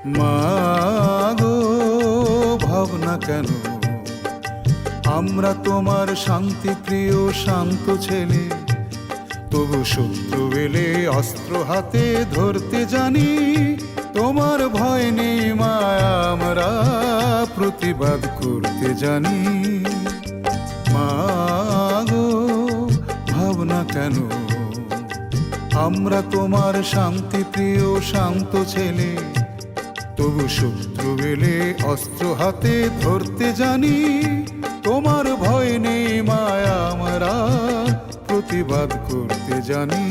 মাগো ভাবনা কেন, আমরা তোমার শান্তি প্রিয় শান্ত ছেলে, তবু শত্রু এলে অস্ত্র হাতে ধরতে জানি। তোমার ভয় নেই মায়া, আমরা প্রতিবাদ করতে জানি। মাগো ভাবনা কেন, আমরা তোমার শান্তি প্রিয় শান্ত ছেলে, তবু শত্রু এলে অস্ত্র হাতে ধরতে জানি। তোমার ভয় নেই মায়া, আমরা প্রতিবাদ করতে জানি।